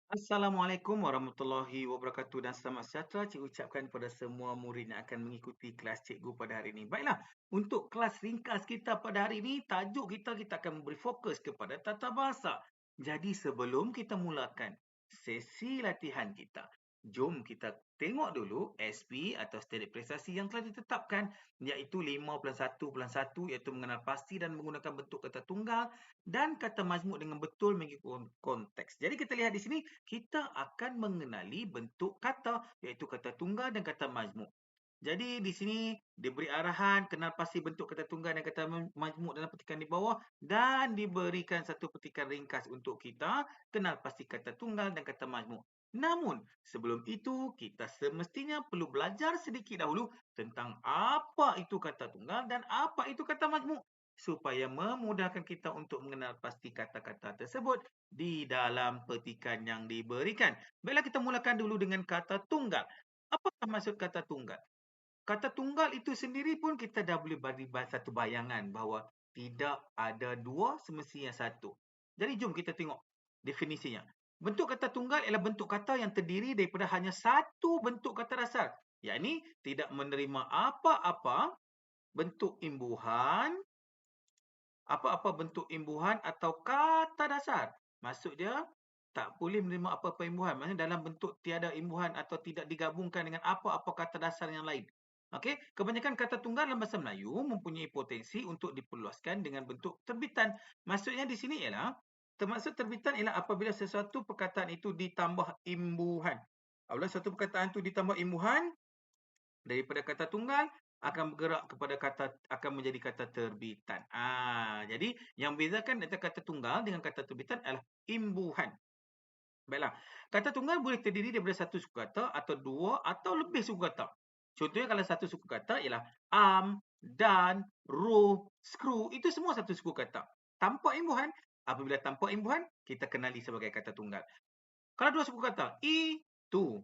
Assalamualaikum warahmatullahi wabarakatuh dan selamat sejahtera cikgu ucapkan kepada semua murid yang akan mengikuti kelas cikgu pada hari ini. Baiklah, untuk kelas ringkas kita pada hari ini, tajuk kita akan memberi fokus kepada tata bahasa. Jadi sebelum kita mulakan sesi latihan kita, jom kita tengok dulu SP atau standard prestasi yang telah ditetapkan, iaitu 5+1+1, iaitu mengenal pasti dan menggunakan bentuk kata tunggal dan kata majmuk dengan betul mengikut konteks. Jadi kita lihat di sini, kita akan mengenali bentuk kata, iaitu kata tunggal dan kata majmuk. Jadi di sini diberi arahan kenal pasti bentuk kata tunggal dan kata majmuk dalam petikan di bawah dan diberikan satu petikan ringkas untuk kita kenal pasti kata tunggal dan kata majmuk. Namun, sebelum itu kita semestinya perlu belajar sedikit dahulu tentang apa itu kata tunggal dan apa itu kata majmuk supaya memudahkan kita untuk mengenal pasti kata-kata tersebut di dalam petikan yang diberikan. Baiklah, kita mulakan dulu dengan kata tunggal. Apakah maksud kata tunggal? Kata tunggal itu sendiri pun kita dah boleh bagi satu bayangan bahawa tidak ada dua semestinya satu. Jadi jom kita tengok definisinya. Bentuk kata tunggal ialah bentuk kata yang terdiri daripada hanya satu bentuk kata dasar, yakni tidak menerima apa-apa bentuk imbuhan, apa-apa bentuk imbuhan atau kata dasar. Maksud dia tak boleh menerima apa-apa imbuhan. Maksudnya dalam bentuk tiada imbuhan atau tidak digabungkan dengan apa-apa kata dasar yang lain. Okey, kebanyakan kata tunggal dalam bahasa Melayu mempunyai potensi untuk diperluaskan dengan bentuk terbitan. Maksudnya di sini ialah, termaksud terbitan ialah apabila sesuatu perkataan itu ditambah imbuhan. Apabila satu perkataan itu ditambah imbuhan, daripada kata tunggal akan bergerak kepada kata akan menjadi kata terbitan. Jadi yang membezakan antara kata tunggal dengan kata terbitan adalah imbuhan. Baiklah, kata tunggal boleh terdiri daripada satu suku kata atau dua atau lebih suku kata. Contohnya kalau satu suku kata ialah dan, roh, skru, itu semua satu suku kata. Tanpa imbuhan, apabila tanpa imbuhan, kita kenali sebagai kata tunggal. Kalau dua suku kata, itu,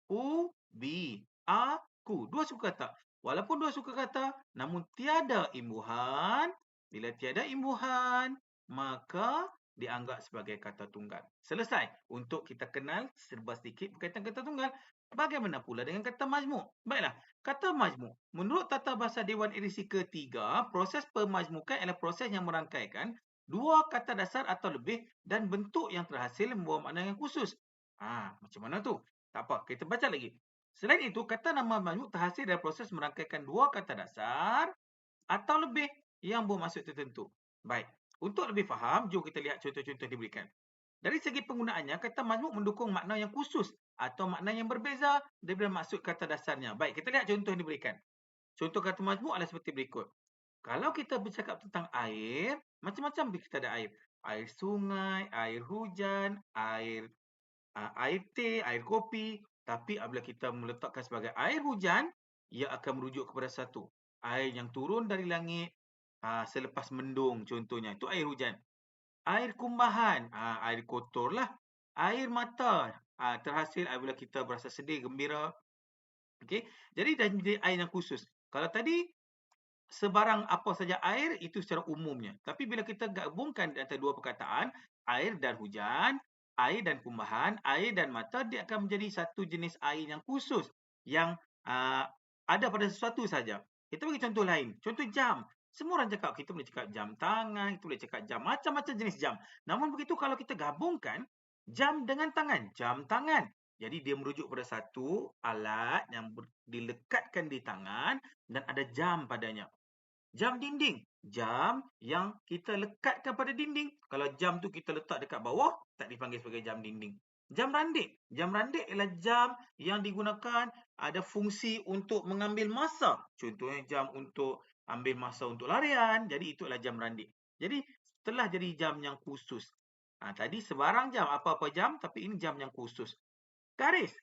ubi, aku. Dua suku kata. Walaupun dua suku kata, namun tiada imbuhan. Bila tiada imbuhan, maka dianggap sebagai kata tunggal. Selesai. Untuk kita kenal serba sedikit berkaitan kata tunggal. Bagaimana pula dengan kata majmuk? Baiklah, kata majmuk. Menurut Tata Bahasa Dewan Edisi ketiga, proses pemajmukan adalah proses yang merangkaikan dua kata dasar atau lebih dan bentuk yang terhasil membawa makna yang khusus. Macam mana tu? Tak apa, kita baca lagi. Selain itu, kata nama majmuk terhasil dari proses merangkaikan dua kata dasar atau lebih yang bermaksud tertentu. Baik, untuk lebih faham, jom kita lihat contoh-contoh diberikan. Dari segi penggunaannya, kata majmuk mendukung makna yang khusus atau makna yang berbeza daripada maksud kata dasarnya. Baik, kita lihat contoh yang diberikan. Contoh kata majmuk adalah seperti berikut. Kalau kita bercakap tentang air, macam-macam kita ada air. Air sungai, air hujan, air teh, air kopi. Tapi apabila kita meletakkan sebagai air hujan, ia akan merujuk kepada satu. Air yang turun dari langit selepas mendung contohnya. Itu air hujan. Air kumbahan, air kotor lah. Air mata, terhasil apabila kita berasa sedih, gembira. Okey. Jadi dah menjadi air yang khusus. Kalau tadi sebarang apa saja air itu secara umumnya. Tapi bila kita gabungkan di antara dua perkataan, air dan hujan, air dan kumbahan, air dan mata, dia akan menjadi satu jenis air yang khusus yang ada pada sesuatu saja. Kita bagi contoh lain. Contoh jam. Semua orang cakap, kita boleh cakap jam tangan, kita boleh cakap jam, macam-macam jenis jam. Namun begitu kalau kita gabungkan jam dengan tangan, jam tangan. Jadi dia merujuk pada satu alat yang dilekatkan di tangan dan ada jam padanya. Jam dinding, jam yang kita lekatkan pada dinding. Kalau jam tu kita letak dekat bawah, tak dipanggil sebagai jam dinding. Jam randik ialah jam yang digunakan ada fungsi untuk mengambil masa. Contohnya jam untuk ambil masa untuk larian, jadi itu adalah jam randik. Jadi telah jadi jam yang khusus. Tadi sebarang jam, apa-apa jam, tapi ini jam yang khusus. Garis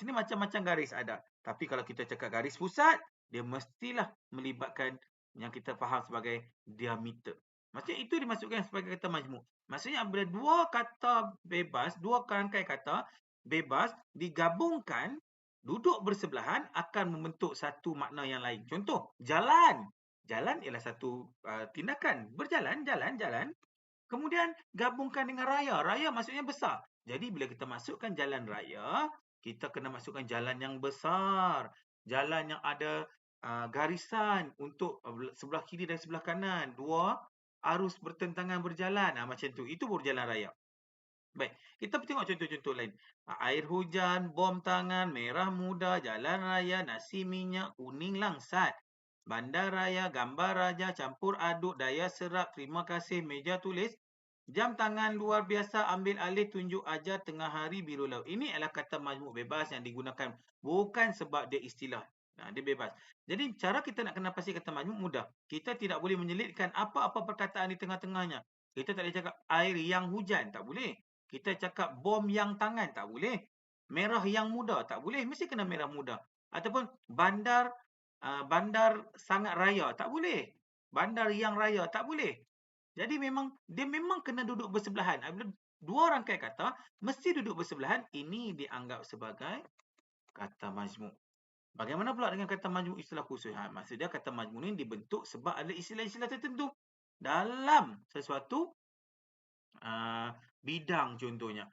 ni macam-macam garis ada. Tapi kalau kita cakap garis pusat, dia mestilah melibatkan yang kita faham sebagai diameter. Maksudnya itu dimasukkan sebagai kata majmuk. Maksudnya apabila dua kata bebas, dua rangkai kata bebas digabungkan, duduk bersebelahan akan membentuk satu makna yang lain. Contoh, jalan. Jalan ialah satu tindakan. Berjalan, jalan, jalan. Kemudian gabungkan dengan raya. Raya maksudnya besar. Jadi bila kita masukkan jalan raya, kita kena masukkan jalan yang besar. Jalan yang ada garisan untuk sebelah kiri dan sebelah kanan. Dua arus bertentangan berjalan. Macam tu. Itu baru jalan raya. Baik, kita tengok contoh-contoh lain. Air hujan, bom tangan, merah muda, jalan raya, nasi minyak, kuning langsat. Bandar raya, gambar raja, campur aduk, daya serap, terima kasih, meja tulis. Jam tangan luar biasa, ambil alih, tunjuk ajar, tengah hari, biru laut. Ini adalah kata majmuk bebas yang digunakan. Bukan sebab dia istilah. Dia bebas. Jadi cara kita nak kenal pasti kata majmuk mudah. Kita tidak boleh menyelitkan apa-apa perkataan di tengah-tengahnya. Kita tak boleh cakap air yang hujan. Tak boleh. Kita cakap bom yang tangan. Tak boleh. Merah yang muda. Tak boleh. Mesti kena merah muda. Ataupun bandar sangat raya. Tak boleh. Bandar yang raya. Tak boleh. Jadi dia memang kena duduk bersebelahan. Apabila dua rangkai kata mesti duduk bersebelahan, ini dianggap sebagai kata majmuk. Bagaimana pula dengan kata majmuk istilah khusus? Maksudnya kata majmuk ini dibentuk sebab ada istilah-istilah tertentu dalam sesuatu bidang, contohnya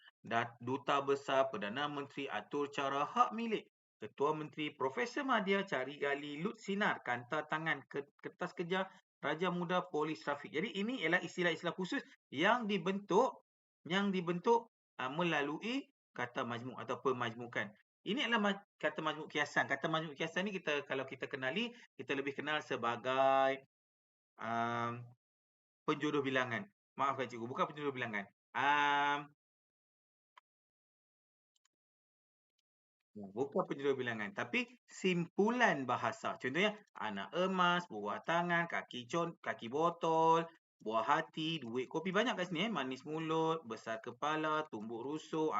Duta Besar, Perdana Menteri atur cara hak milik, Ketua Menteri, Profesor Madya, cari gali, lut sinar, kanta tangan, kertas kerja, Raja Muda, Polis Trafik. Jadi ini ialah istilah-istilah khusus yang dibentuk melalui kata majmuk atau pemajmukan. Ini adalah kata majmuk kiasan. Kata majmuk kiasan ni kalau kita kenali, kita lebih kenal sebagai penjodoh bilangan. Maafkan cikgu, bukan penjodoh bilangan. Bukan penjodoh bilangan, tapi simpulan bahasa. Contohnya, anak emas, buah tangan, kaki botol, buah hati, duit kopi. Banyak kat sini. Manis mulut, besar kepala, tumbuk rusuk.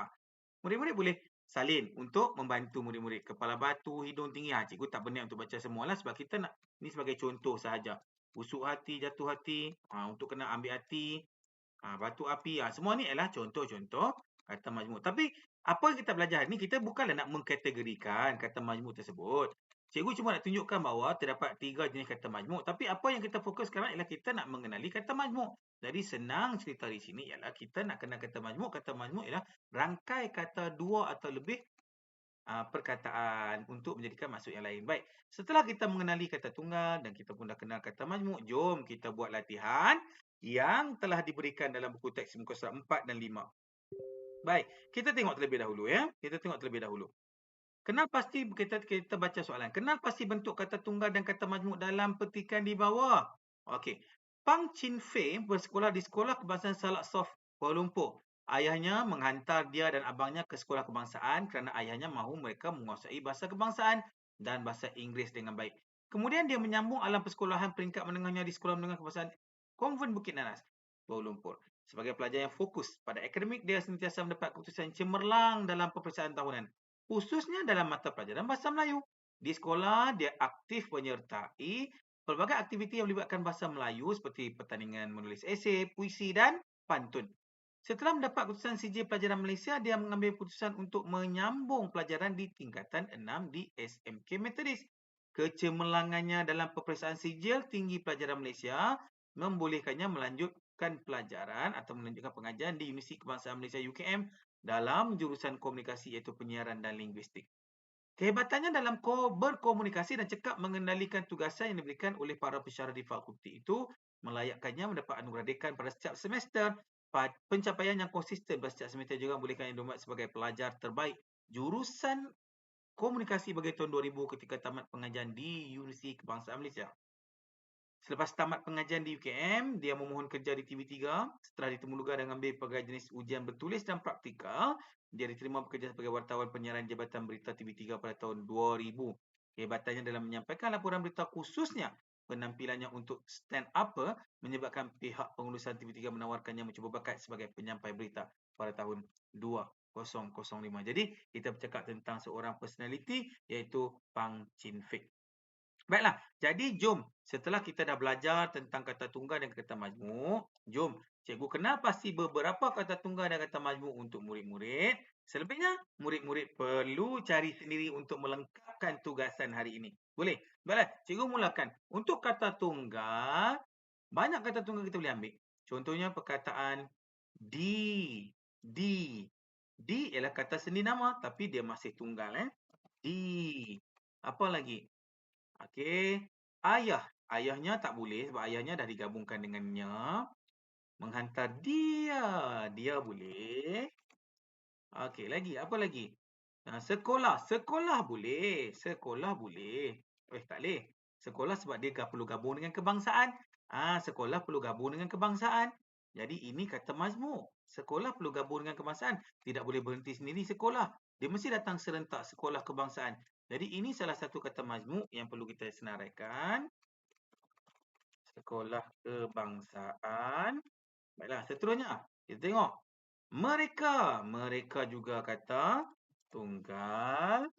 Murid-murid boleh salin untuk membantu murid-murid. Kepala batu, hidung tinggi. Cikgu tak berniat untuk baca semualah sebab kita nak, ni sebagai contoh sahaja. Busuk hati, jatuh hati, untuk kena ambil hati, batu api. Semua ni adalah contoh-contoh kata majmuk. Tapi apa yang kita belajar ni, kita bukanlah nak mengkategorikan kata majmuk tersebut. Cikgu cuma nak tunjukkan bahawa terdapat 3 jenis kata majmuk. Tapi apa yang kita fokus sekarang ialah kita nak mengenali kata majmuk. Jadi senang cerita di sini ialah kita nak kenal kata majmuk. Kata majmuk ialah rangkai kata 2 atau lebih perkataan untuk menjadikan maksud yang lain. Baik, setelah kita mengenali kata tunggal dan kita pun dah kenal kata majmuk, jom kita buat latihan yang telah diberikan dalam buku teks muka surat 4 dan 5. Baik, kita tengok terlebih dahulu ya. Kita tengok terlebih dahulu. Kenal pasti kita baca soalan. Kenal pasti bentuk kata tunggal dan kata majmuk dalam petikan di bawah. Okey. Pang Chin Fei bersekolah di Sekolah Kebangsaan Salak Soft, Kuala Lumpur. Ayahnya menghantar dia dan abangnya ke sekolah kebangsaan kerana ayahnya mahu mereka menguasai bahasa kebangsaan dan bahasa Inggeris dengan baik. Kemudian dia menyambung alam persekolahan peringkat menengahnya di Sekolah Menengah Kebangsaan Konvent Bukit Nanas, Kuala Lumpur. Sebagai pelajar yang fokus pada akademik, dia sentiasa mendapat keputusan cemerlang dalam peperiksaan tahunan, khususnya dalam mata pelajaran Bahasa Melayu. Di sekolah, dia aktif menyertai pelbagai aktiviti yang melibatkan bahasa Melayu seperti pertandingan menulis esei, puisi dan pantun. Setelah mendapat keputusan sijil pelajaran Malaysia, dia mengambil keputusan untuk menyambung pelajaran di tingkatan 6 di SMK Methodist. Kecemerlangannya dalam peperiksaan sijil tinggi pelajaran Malaysia membolehkannya melanjutkan pelajaran atau melanjutkan pengajaran di Universiti Kebangsaan Malaysia UKM dalam jurusan komunikasi iaitu penyiaran dan linguistik. Kehebatannya dalam berkomunikasi dan cekap mengendalikan tugasan yang diberikan oleh para pensyarah di fakulti itu melayakkannya mendapat anugerah dekan pada setiap semester. Pencapaian yang konsisten pada setiap semester juga membolehkannya dinobat sebagai pelajar terbaik jurusan komunikasi bagi tahun 2000 ketika tamat pengajian di Universiti Kebangsaan Malaysia. Selepas tamat pengajian di UKM, dia memohon kerja di TV3. Setelah ditemukan dan mengambil pelbagai jenis ujian bertulis dan praktikal, dia diterima bekerja sebagai wartawan penyiaran Jabatan Berita TV3 pada tahun 2000. Kehebatannya dalam menyampaikan laporan berita khususnya penampilannya untuk stand upper menyebabkan pihak pengurusan TV3 menawarkannya mencuba bakat sebagai penyampai berita pada tahun 2005. Jadi, kita bercakap tentang seorang personality iaitu Pang Chin Fei. Baiklah, jadi jom setelah kita dah belajar tentang kata tunggal dan kata majmuk, jom cikgu kenal pasti beberapa kata tunggal dan kata majmuk untuk murid-murid. Selebihnya, murid-murid perlu cari sendiri untuk melengkapkan tugasan hari ini. Boleh? Baiklah, cikgu mulakan. Untuk kata tunggal, banyak kata tunggal kita boleh ambil. Contohnya perkataan di. Di ialah kata seni nama tapi dia masih tunggal. Di. Apa lagi? Okey. Ayah. Ayahnya tak boleh sebab ayahnya dah digabungkan dengan nya. Menghantar dia. Dia boleh. Okey, lagi. Apa lagi? Sekolah. Sekolah boleh. Sekolah boleh. Tak boleh. Sekolah sebab dia perlu gabung dengan kebangsaan. Sekolah perlu gabung dengan kebangsaan. Jadi ini kata majmuk. Sekolah perlu gabung dengan kebangsaan. Tidak boleh berhenti sendiri sekolah. Dia mesti datang serentak sekolah kebangsaan. Jadi ini salah satu kata majmuk yang perlu kita senaraikan. Sekolah kebangsaan. Baiklah, seterusnya. Kita tengok. Mereka. Mereka juga kata tunggal.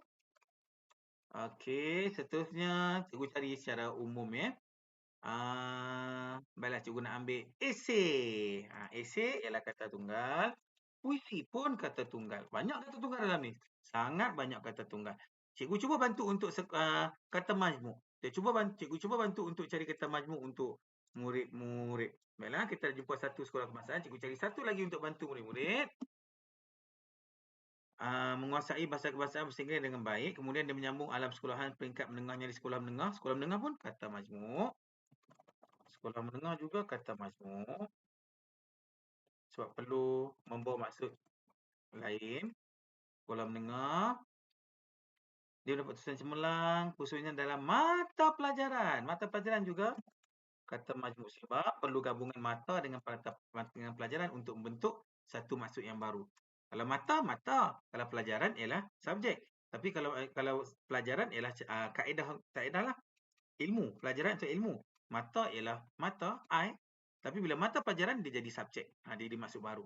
Okey, seterusnya cikgu cari secara umum ya. Baiklah, cikgu nak ambil esei. Esei ialah kata tunggal. Puisi pun kata tunggal. Banyak kata tunggal dalam ni. Sangat banyak kata tunggal. Cikgu cuba bantu untuk kata majmuk. Cikgu cuba bantu untuk cari kata majmuk untuk murid-murid. Baiklah, kita jumpa satu sekolah kebangsaan. Cikgu cari satu lagi untuk bantu murid-murid. Menguasai bahasa kebangsaan bersinggungan dengan baik. Kemudian dia menyambung alam sekolahan peringkat menengahnya di sekolah menengah. Sekolah menengah pun kata majmuk. Sekolah menengah juga kata majmuk. Sebab perlu membawa maksud lain. Sekolah menengah. Dia dapat tulisan cemerlang. Khususnya dalam mata pelajaran. Mata pelajaran juga kata majmuk. Sebab perlu gabungan mata dengan pelajaran untuk membentuk satu maksud yang baru. Kalau mata, mata. Kalau pelajaran ialah subjek. Tapi kalau pelajaran ialah kaedah lah. Ilmu. Pelajaran itu ilmu. Mata ialah mata, eye. Tapi bila mata pelajaran, dia jadi subjek. Dia jadi maksud baru.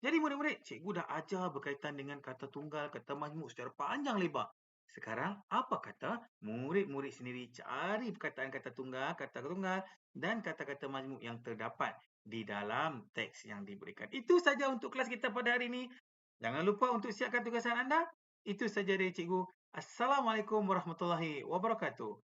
Jadi murid-murid, cikgu dah ajar berkaitan dengan kata tunggal, kata majmuk secara panjang lebar. Sekarang, apa kata murid-murid sendiri cari perkataan kata tunggal dan kata-kata majmuk yang terdapat di dalam teks yang diberikan. Itu saja untuk kelas kita pada hari ini. Jangan lupa untuk siapkan tugasan anda. Itu saja dari cikgu. Assalamualaikum warahmatullahi wabarakatuh.